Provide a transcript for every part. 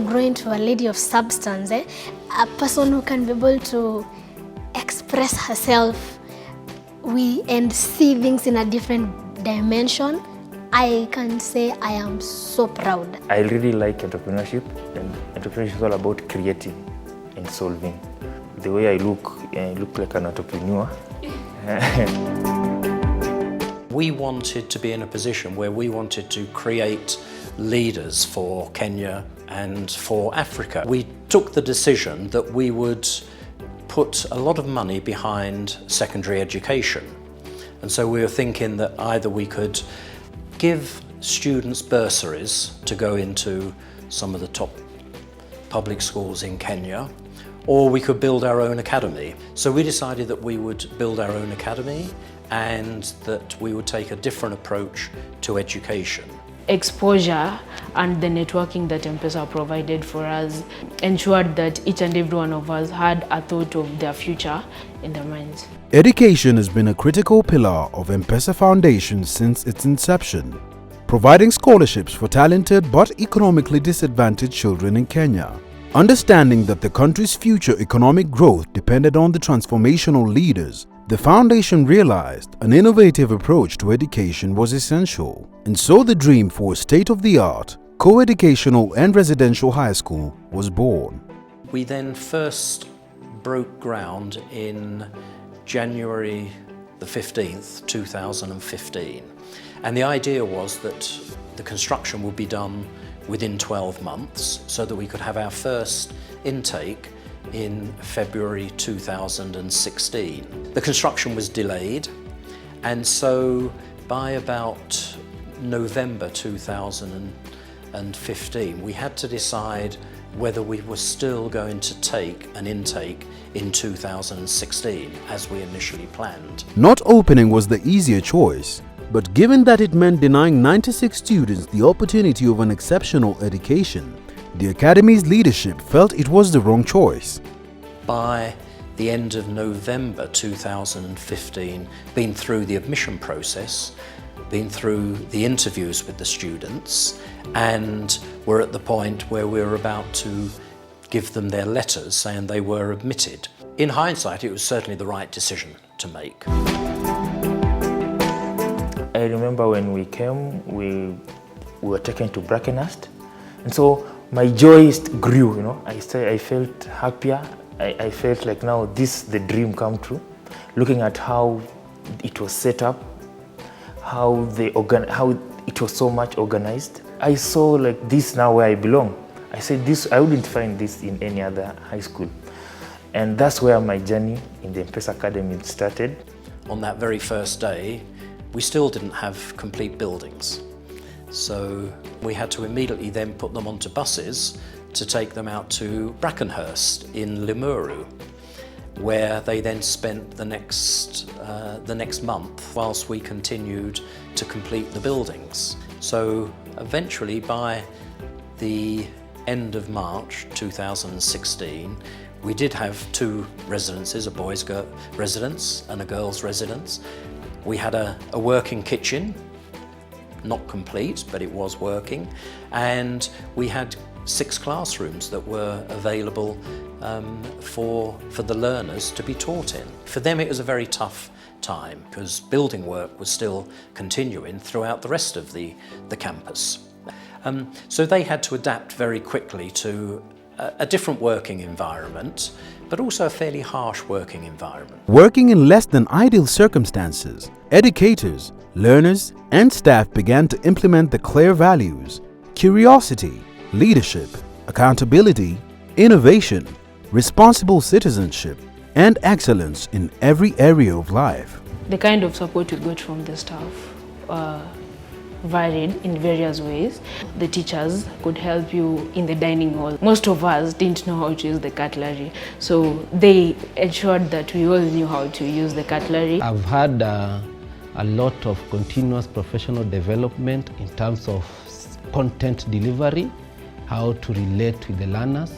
grow into a lady of substance, a person who can be able to express herself and see things in a different dimension, I can say I am so proud. I really like entrepreneurship, and entrepreneurship is all about creating and solving. The way I look like an entrepreneur. We wanted to be in a position where we wanted to create leaders for Kenya and for Africa. We took the decision that we would put a lot of money behind secondary education. And so we were thinking that either we could give students bursaries to go into some of the top public schools in Kenya, or we could build our own academy. So we decided that we would build our own academy and that we would take a different approach to education. Exposure and the networking that M-PESA provided for us ensured that each and every one of us had a thought of their future in their minds. Education has been a critical pillar of M-PESA Foundation since its inception, providing scholarships for talented but economically disadvantaged children in Kenya. Understanding that the country's future economic growth depended on the transformational leaders, the foundation realized an innovative approach to education was essential, and so the dream for a state-of-the-art, co-educational and residential high school was born. We then first broke ground in January the 15th, 2015. And the idea was that the construction would be done within 12 months so that we could have our first intake in February 2016. The construction was delayed, and so by about November 2015 we had to decide whether we were still going to take an intake in 2016 as we initially planned. Not opening was the easier choice, but given that it meant denying 96 students the opportunity of an exceptional education, the Academy's leadership felt it was the wrong choice. By the end of November 2015, been through the admission process, been through the interviews with the students, and we're at the point where we're about to give them their letters saying they were admitted. In hindsight, it was certainly the right decision to make. I remember when we came, we were taken to Brackenhurst, and so my joy grew, you know. I felt happier. I felt like now this the dream come true. Looking at how it was set up, how it was so much organized. I saw like this now where I belong. I said this, I wouldn't find this in any other high school. And that's where my journey in the M-PESA Academy started. On that very first day, we still didn't have complete buildings. So we had to immediately then put them onto buses to take them out to Brackenhurst in Limuru, where they then spent the next month whilst we continued to complete the buildings. So eventually by the end of March 2016, we did have two residences, a boys' residence and a girls' residence. We had a working kitchen, not complete, but it was working, and we had 6 classrooms that were available for the learners to be taught in. For them it was a very tough time because building work was still continuing throughout the rest of the campus. So they had to adapt very quickly to a different working environment, but also a fairly harsh working environment. Working in less than ideal circumstances, educators, learners, and staff began to implement the clear values: curiosity, leadership, accountability, innovation, responsible citizenship, and excellence in every area of life. The kind of support we got from the staff varied in various ways. The teachers could help you in the dining hall. Most of us didn't know how to use the cutlery, so they ensured that we all knew how to use the cutlery. I've had a lot of continuous professional development in terms of content delivery, how to relate with the learners,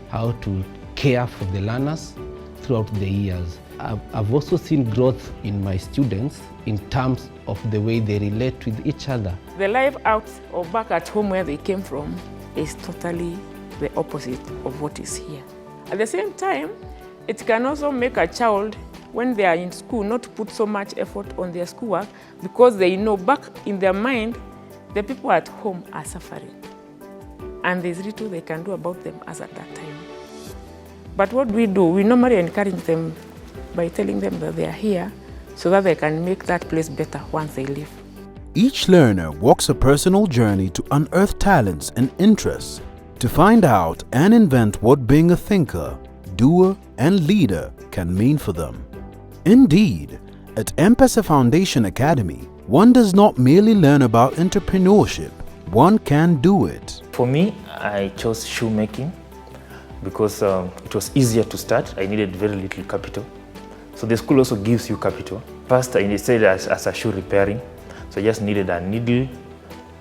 how to care for the learners throughout the years. I've also seen growth in my students in terms of the way they relate with each other. The life out or back at home where they came from is totally the opposite of what is here. At the same time, it can also make a child, when they are in school, not to put so much effort on their schoolwork because they know back in their mind the people at home are suffering. And there's little they can do about them as at that time. But what we do, we normally encourage them by telling them that they are here so that they can make that place better once they leave. Each learner walks a personal journey to unearth talents and interests, to find out and invent what being a thinker, doer, and leader can mean for them. Indeed, at M-PESA Foundation Academy, one does not merely learn about entrepreneurship, one can do it. For me, I chose shoemaking because it was easier to start. I needed very little capital. So the school also gives you capital. First, I started as a shoe repairing, so I just needed a needle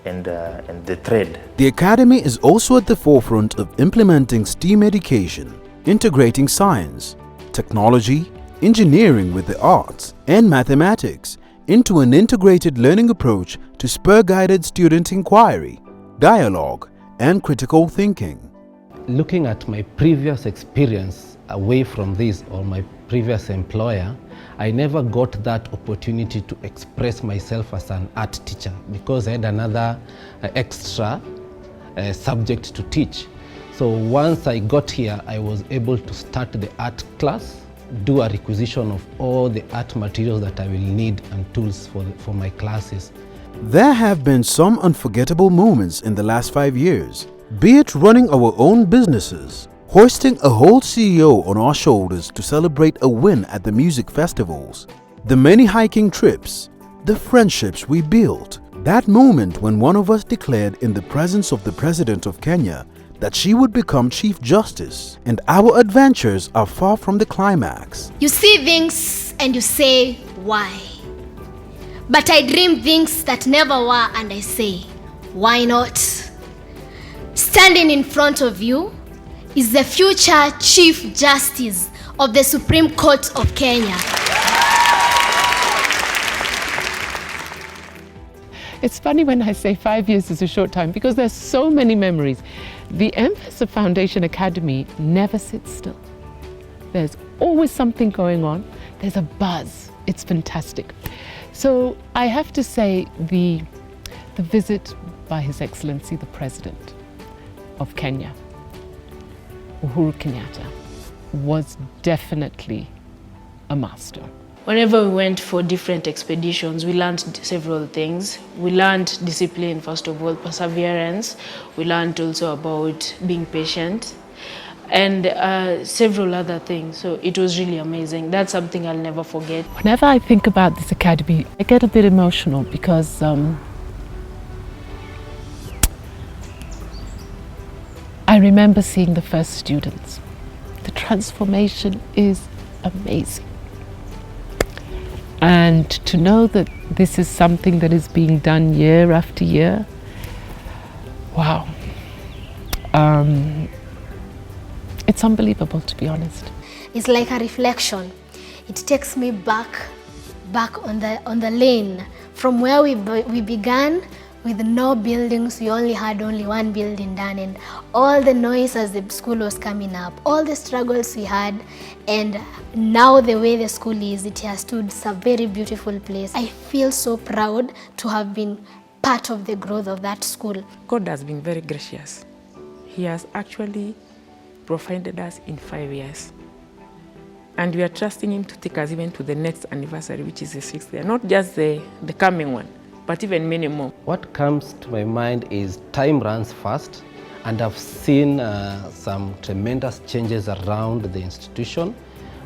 and the thread. The Academy is also at the forefront of implementing STEAM education, integrating science, technology, engineering with the arts, and mathematics into an integrated learning approach to spur guided student inquiry, dialogue, and critical thinking. Looking at my previous experience away from this or my previous employer, I never got that opportunity to express myself as an art teacher because I had another extra subject to teach. So once I got here, I was able to start the art class, do a requisition of all the art materials that I will need and tools for my classes. There have been some unforgettable moments in the last 5 years, be it running our own businesses, hoisting a whole CEO on our shoulders to celebrate a win at the music festivals, the many hiking trips, the friendships we built, that moment when one of us declared in the presence of the President of Kenya that she would become Chief Justice, and our adventures are far from the climax. You see things and you say, why? But I dream things that never were and I say, why not? Standing in front of you is the future Chief Justice of the Supreme Court of Kenya. It's funny when I say 5 years is a short time because there's so many memories. The M-PESA Foundation Academy never sits still. There's always something going on. There's a buzz. It's fantastic. So I have to say the visit by His Excellency the President of Kenya, Uhuru Kenyatta, was definitely a master. Whenever we went for different expeditions, we learned several things. We learned discipline, first of all, perseverance. We learned also about being patient and several other things. So it was really amazing. That's something I'll never forget. Whenever I think about this academy, I get a bit emotional because I remember seeing the first students. The transformation is amazing. And to know that this is something that is being done year after year, wow. It's unbelievable, to be honest. It's like a reflection. It takes me back on the lane from where we began. With no buildings, we only had one building done, and all the noise as the school was coming up, all the struggles we had, and now the way the school is, it has stood. It's a very beautiful place. I feel so proud to have been part of the growth of that school. God has been very gracious. He has actually provided us in 5 years. And we are trusting Him to take us even to the next anniversary, which is the 6th year, not just the coming one, but even many more. What comes to my mind is time runs fast, and I've seen some tremendous changes around the institution,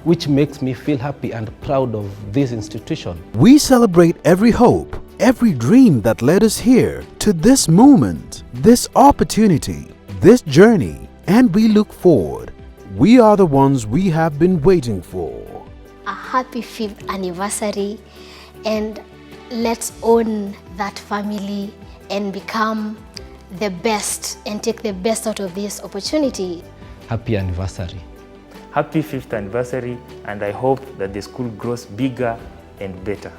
which makes me feel happy and proud of this institution. We celebrate every hope, every dream that led us here to this moment, this opportunity, this journey, and we look forward. We are the ones we have been waiting for. A happy 5th anniversary, and let's own that family and become the best and take the best out of this opportunity. Happy anniversary. Happy 5th anniversary, and I hope that the school grows bigger and better.